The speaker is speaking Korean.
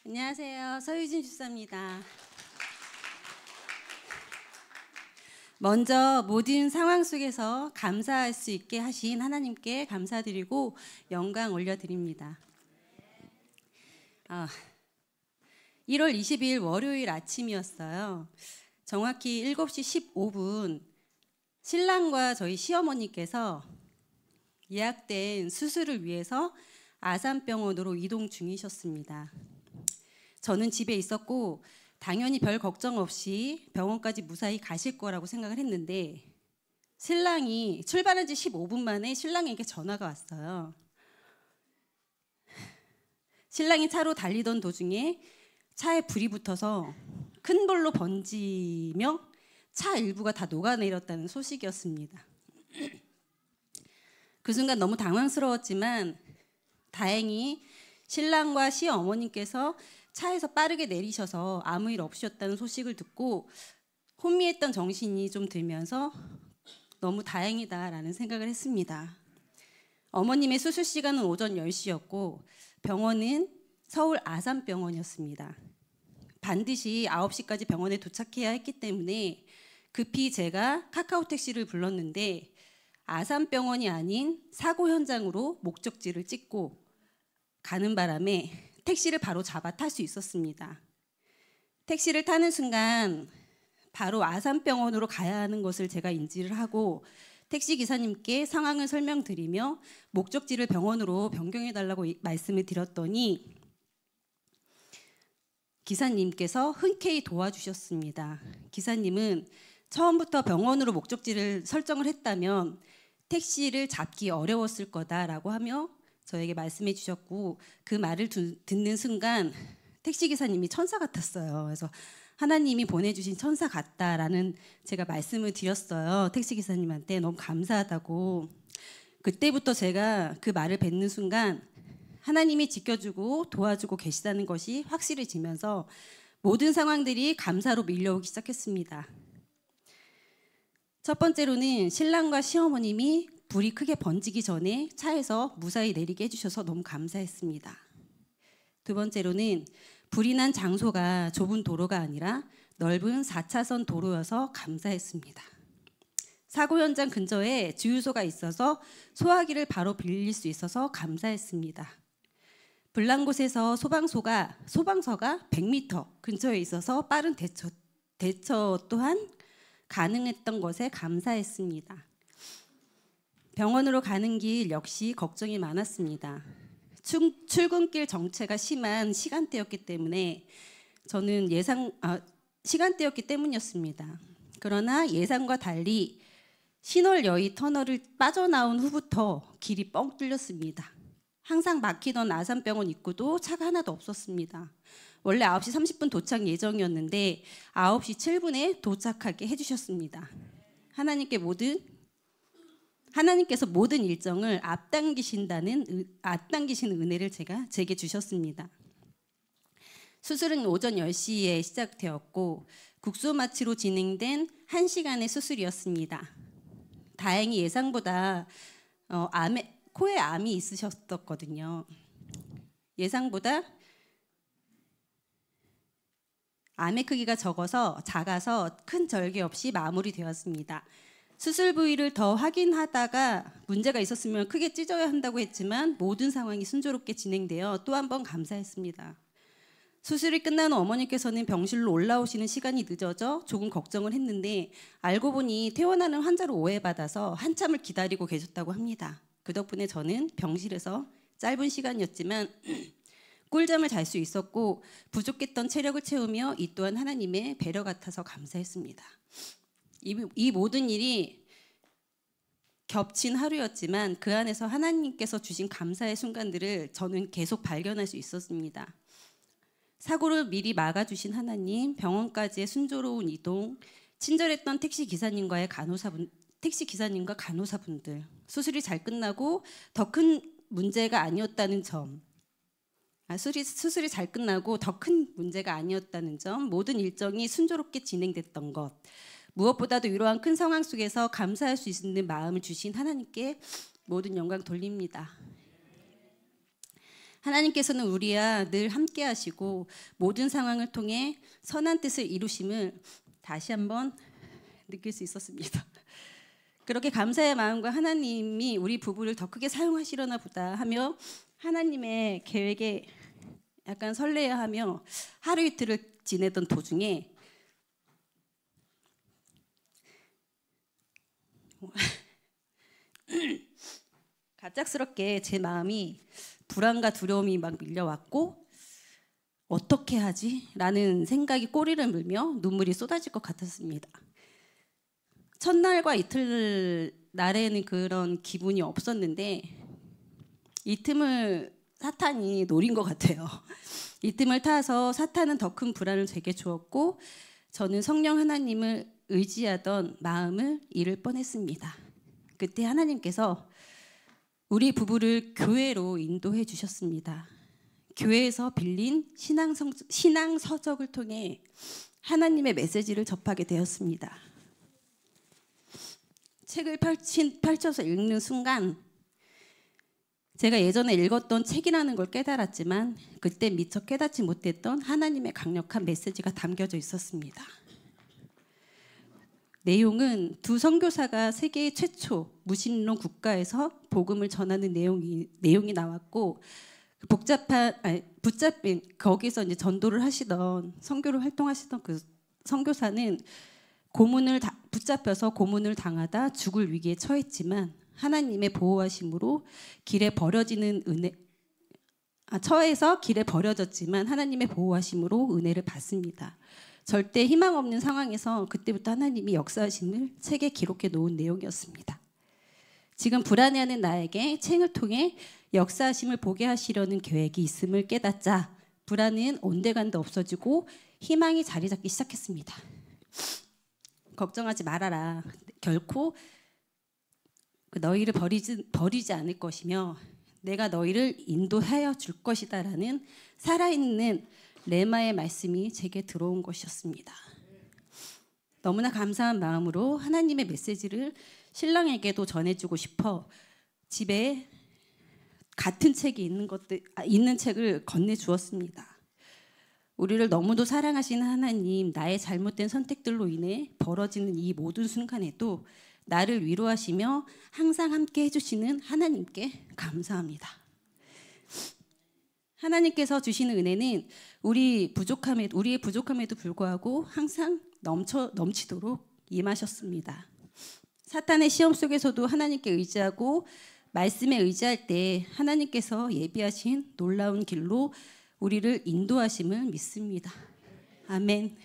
안녕하세요. 서유진 주사입니다. 먼저 모든 상황 속에서 감사할 수 있게 하신 하나님께 감사드리고 영광 올려드립니다. 1월 20일 월요일 아침이었어요. 정확히 7시 15분 신랑과 저희 시어머니께서 예약된 수술을 위해서 아산병원으로 이동 중이셨습니다. 저는 집에 있었고 당연히 별 걱정 없이 병원까지 무사히 가실 거라고 생각을 했는데 신랑이 출발한 지 15분 만에 신랑에게 전화가 왔어요. 신랑이 차로 달리던 도중에 차에 불이 붙어서 큰 불로 번지며 차 일부가 다 녹아내렸다는 소식이었습니다. 그 순간 너무 당황스러웠지만 다행히 신랑과 시어머님께서 차에서 빠르게 내리셔서 아무 일 없으셨다는 소식을 듣고 혼미했던 정신이 좀 들면서 너무 다행이다라는 생각을 했습니다. 어머님의 수술 시간은 오전 10시였고 병원은 서울 아산병원이었습니다. 반드시 9시까지 병원에 도착해야 했기 때문에 급히 제가 카카오 택시를 불렀는데 아산병원이 아닌 사고 현장으로 목적지를 찍고 가는 바람에 택시를 바로 잡아 탈 수 있었습니다. 택시를 타는 순간 바로 아산병원으로 가야 하는 것을 제가 인지를 하고 택시 기사님께 상황을 설명드리며 목적지를 병원으로 변경해달라고 말씀을 드렸더니 기사님께서 흔쾌히 도와주셨습니다. 기사님은 처음부터 병원으로 목적지를 설정을 했다면 택시를 잡기 어려웠을 거다라고 하며 저에게 말씀해 주셨고 그 말을 듣는 순간 택시기사님이 천사 같았어요. 그래서 하나님이 보내주신 천사 같다라는 제가 말씀을 드렸어요. 택시기사님한테 너무 감사하다고. 그때부터 제가 그 말을 뱉는 순간 하나님이 지켜주고 도와주고 계시다는 것이 확실해지면서 모든 상황들이 감사로 밀려오기 시작했습니다. 첫 번째로는 신랑과 시어머님이 불이 크게 번지기 전에 차에서 무사히 내리게 해주셔서 너무 감사했습니다. 두 번째로는 불이 난 장소가 좁은 도로가 아니라 넓은 4차선 도로여서 감사했습니다. 사고 현장 근처에 주유소가 있어서 소화기를 바로 빌릴 수 있어서 감사했습니다. 불난 곳에서 소방서가 100m 근처에 있어서 빠른 대처 또한 가능했던 것에 감사했습니다. 병원으로 가는 길 역시 걱정이 많았습니다. 출근길 정체가 심한 시간대였기 때문에 시간대였기 때문이었습니다. 그러나 예상과 달리 신월여의 터널을 빠져나온 후부터 길이 뻥 뚫렸습니다. 항상 막히던 아산병원 입구도 차가 하나도 없었습니다. 원래 9시 30분 도착 예정이었는데 9시 7분에 도착하게 해주셨습니다. 하나님께서 모든 일정을 앞당기시는 은혜를 제게 주셨습니다. 수술은 오전 10시에 시작되었고 국소마취로 진행된 1시간의 수술이었습니다. 다행히 예상보다 코에 암이 있으셨거든요. 예상보다 암의 크기가 작아서 큰 절개 없이 마무리되었습니다. 수술 부위를 더 확인하다가 문제가 있었으면 크게 찢어야 한다고 했지만 모든 상황이 순조롭게 진행되어 또 한 번 감사했습니다. 수술이 끝난 후 어머니께서는 병실로 올라오시는 시간이 늦어져 조금 걱정을 했는데 알고 보니 퇴원하는 환자로 오해받아서 한참을 기다리고 계셨다고 합니다. 그 덕분에 저는 병실에서 짧은 시간이었지만 꿀잠을 잘 수 있었고 부족했던 체력을 채우며 이 또한 하나님의 배려 같아서 감사했습니다. 이 모든 일이 겹친 하루였지만 그 안에서 하나님께서 주신 감사의 순간들을 저는 계속 발견할 수 있었습니다. 사고를 미리 막아주신 하나님, 병원까지의 순조로운 이동, 친절했던 택시 기사님과 간호사분들, 수술이 잘 끝나고 더 큰 문제가 아니었다는 점, 수술이 잘 끝나고 더 큰 문제가 아니었다는 점, 모든 일정이 순조롭게 진행됐던 것, 무엇보다도 이러한 큰 상황 속에서 감사할 수 있는 마음을 주신 하나님께 모든 영광 돌립니다. 하나님께서는 우리와 늘 함께 하시고 모든 상황을 통해 선한 뜻을 이루심을 다시 한번 느낄 수 있었습니다. 그렇게 감사의 마음과 하나님이 우리 부부를 더 크게 사용하시려나 보다 하며 하나님의 계획에 약간 설레어하며 하루 이틀을 지내던 도중에 갑작스럽게 제 마음이 불안과 두려움이 막 밀려왔고 어떻게 하지? 라는 생각이 꼬리를 물며 눈물이 쏟아질 것 같았습니다. 첫날과 이틀날에는 그런 기분이 없었는데 이 틈을 사탄이 노린 것 같아요. 이 틈을 타서 사탄은 더 큰 불안을 제게 주었고 저는 성령 하나님을 의지하던 마음을 잃을 뻔했습니다. 그때 하나님께서 우리 부부를 교회로 인도해 주셨습니다. 교회에서 빌린 신앙 서적을 통해 하나님의 메시지를 접하게 되었습니다. 책을 펼쳐서 읽는 순간 제가 예전에 읽었던 책이라는 걸 깨달았지만 그때 미처 깨닫지 못했던 하나님의 강력한 메시지가 담겨져 있었습니다. 내용은 두 선교사가 세계 최초 무신론 국가에서 복음을 전하는 내용이 나왔고 붙잡힌 거기서 이제 전도를 하시던 선교를 활동하시던 그 선교사는 붙잡혀서 고문을 당하다 죽을 위기에 처했지만 하나님의 보호하심으로 처해서 길에 버려졌지만 하나님의 보호하심으로 은혜를 받습니다. 절대 희망 없는 상황에서 그때부터 하나님이 역사하심을 책에 기록해 놓은 내용이었습니다. 지금 불안해하는 나에게 책을 통해 역사하심을 보게 하시려는 계획이 있음을 깨닫자 불안은 온데간데 없어지고 희망이 자리 잡기 시작했습니다. 걱정하지 말아라. 결코 너희를 버리지 않을 것이며 내가 너희를 인도하여 줄 것이다 라는 살아있는 레마의 말씀이 제게 들어온 것이었습니다. 너무나 감사한 마음으로 하나님의 메시지를 신랑에게도 전해주고 싶어 집에 같은 책이 있는 책을 건네주었습니다. 우리를 너무도 사랑하시는 하나님, 나의 잘못된 선택들로 인해 벌어지는 이 모든 순간에도 나를 위로하시며 항상 함께 해주시는 하나님께 감사합니다. 하나님께서 주시는 은혜는 우리의 부족함에도 불구하고 항상 넘치도록 임하셨습니다. 사탄의 시험 속에서도 하나님께 의지하고 말씀에 의지할 때 하나님께서 예비하신 놀라운 길로 우리를 인도하심을 믿습니다. 아멘.